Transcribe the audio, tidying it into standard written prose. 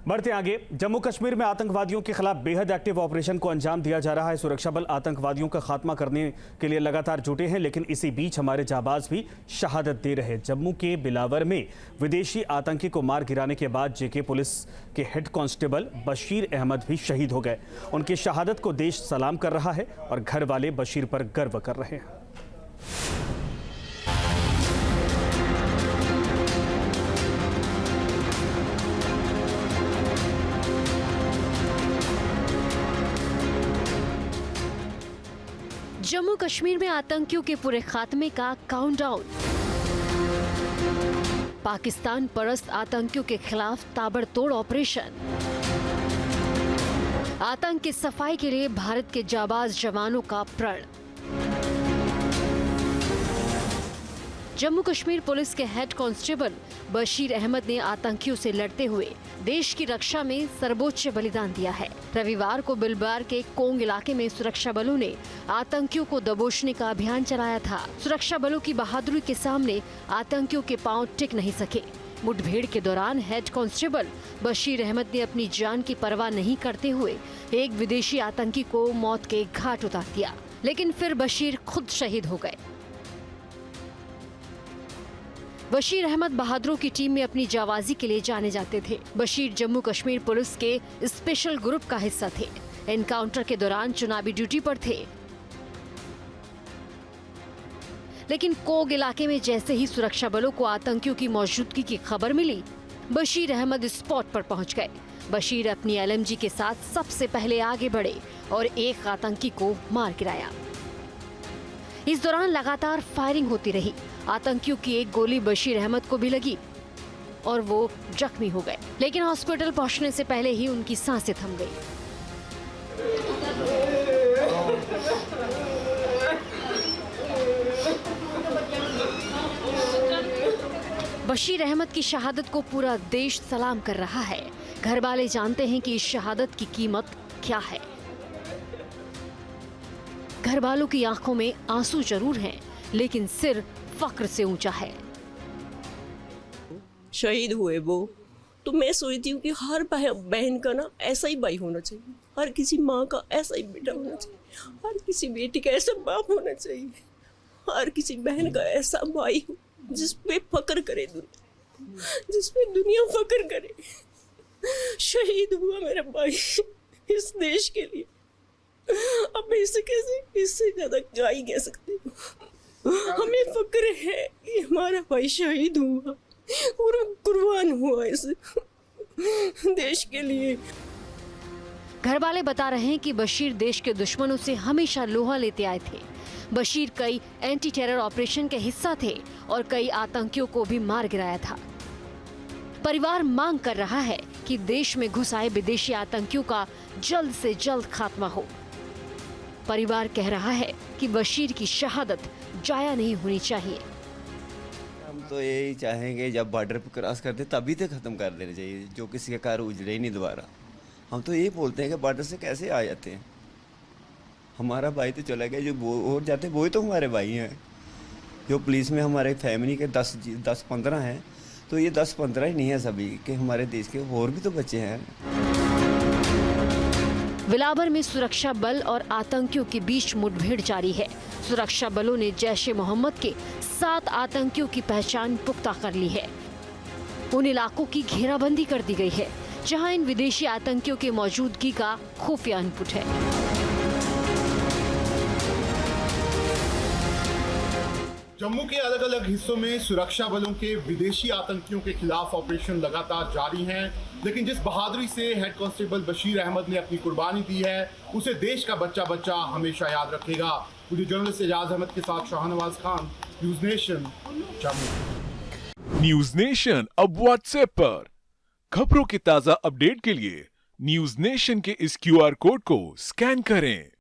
बढ़ते आगे, जम्मू कश्मीर में आतंकवादियों के खिलाफ बेहद एक्टिव ऑपरेशन को अंजाम दिया जा रहा है। सुरक्षा बल आतंकवादियों का खात्मा करने के लिए लगातार जुटे हैं, लेकिन इसी बीच हमारे जाबाज भी शहादत दे रहे हैं। जम्मू के बिलावर में विदेशी आतंकी को मार गिराने के बाद जेके पुलिस के हेड कांस्टेबल बशीर अहमद भी शहीद हो गए। उनकी शहादत को देश सलाम कर रहा है और घर वाले बशीर पर गर्व कर रहे हैं। जम्मू कश्मीर में आतंकियों के पूरे खात्मे का काउंटडाउन। पाकिस्तान परस्त आतंकियों के खिलाफ ताबड़तोड़ ऑपरेशन। आतंक की सफाई के लिए भारत के जाबाज जवानों का प्रण। जम्मू कश्मीर पुलिस के हेड कांस्टेबल बशीर अहमद ने आतंकियों से लड़ते हुए देश की रक्षा में सर्वोच्च बलिदान दिया है। रविवार को बिलबार के कोंग इलाके में सुरक्षा बलों ने आतंकियों को दबोचने का अभियान चलाया था। सुरक्षा बलों की बहादुरी के सामने आतंकियों के पांव टिक नहीं सके। मुठभेड़ के दौरान हेड कांस्टेबल बशीर अहमद ने अपनी जान की परवाह नहीं करते हुए एक विदेशी आतंकी को मौत के घाट उतार दिया, लेकिन फिर बशीर खुद शहीद हो गए। बशीर अहमद बहादुरों की टीम में अपनी जाबाजी के लिए जाने जाते थे। बशीर जम्मू कश्मीर पुलिस के स्पेशल ग्रुप का हिस्सा थे। एनकाउंटर के दौरान चुनावी ड्यूटी पर थे, लेकिन कोग इलाके में जैसे ही सुरक्षा बलों को आतंकियों की मौजूदगी की खबर मिली, बशीर अहमद स्पॉट पर पहुंच गए। बशीर अपनी एलएमजी के साथ सबसे पहले आगे बढ़े और एक आतंकी को मार गिराया। इस दौरान लगातार फायरिंग होती रही। आतंकियों की एक गोली बशीर अहमद को भी लगी और वो जख्मी हो गए, लेकिन हॉस्पिटल पहुंचने से पहले ही उनकी सांसें थम गई। बशीर अहमद की शहादत को पूरा देश सलाम कर रहा है। घर वाले जानते हैं कि इस शहादत की कीमत क्या है। घर वालों की आंखों में आंसू जरूर हैं, लेकिन सिर फक्र से ऊंचा है। शहीद हुए वो, तो मैं सोचती हूँ कि हर बहन का ना ऐसा ही भाई होना चाहिए, हर किसी माँ का ऐसा ही बेटा होना चाहिए, हर किसी बेटी का ऐसा बाप होना चाहिए, हर किसी बहन का ऐसा भाई हो जिस पे फक्र करे दुनिया, जिस पे दुनिया फक्र करे। शहीद हुआ मेरा भाई इस देश के लिए। अब इससे कैसे, इससे ज्यादा क्या ही कह सकते हो। हमें फक्र है कि हमारा भाई शहीद हुआ और कुर्बान हुआ इस देश के लिए। घर वाले बता रहे हैं कि बशीर देश के दुश्मनों से हमेशा लोहा लेते आए थे। बशीर कई एंटी टेरर ऑपरेशन के हिस्सा थे और कई आतंकियों को भी मार गिराया था। परिवार मांग कर रहा है कि देश में घुस आए विदेशी आतंकियों का जल्द से जल्द खात्मा हो। परिवार कह रहा है कि बशीर की शहादत जाया नहीं होनी चाहिए। हम तो यही चाहेंगे जब बॉर्डर पर क्रॉस करते तभी तो खत्म कर देना चाहिए, जो किसी का कार उजड़े ही नहीं दोबारा। हम तो यही बोलते हैं कि बॉर्डर से कैसे आ जाते हैं। हमारा भाई तो चला गया, जो वो और जाते वो ही तो हमारे भाई हैं। जो पुलिस में हमारे फैमिली के 10-15 हैं, तो ये 10-15 ही नहीं है सभी के, हमारे देश के और भी तो बच्चे हैं। बिलावर में सुरक्षा बल और आतंकियों के बीच मुठभेड़ जारी है। सुरक्षा बलों ने जैश ए मोहम्मद के 7 आतंकियों की पहचान पुख्ता कर ली है। उन इलाकों की घेराबंदी कर दी गई है जहां इन विदेशी आतंकियों की मौजूदगी का खुफिया इनपुट है। जम्मू के अलग अलग हिस्सों में सुरक्षा बलों के विदेशी आतंकियों के खिलाफ ऑपरेशन लगातार जारी हैं, लेकिन जिस बहादुरी से हेड कांस्टेबल बशीर अहमद ने अपनी कुर्बानी दी है, उसे देश का बच्चा बच्चा हमेशा याद रखेगा। वीडियो जर्नलिस्ट एजाज अहमद के साथ Shahnawaz Khan, news nation, Jammu. News nation अब व्हाट्सएप पर खबरों के ताजा अपडेट के लिए न्यूज नेशन के इस QR कोड को स्कैन करें।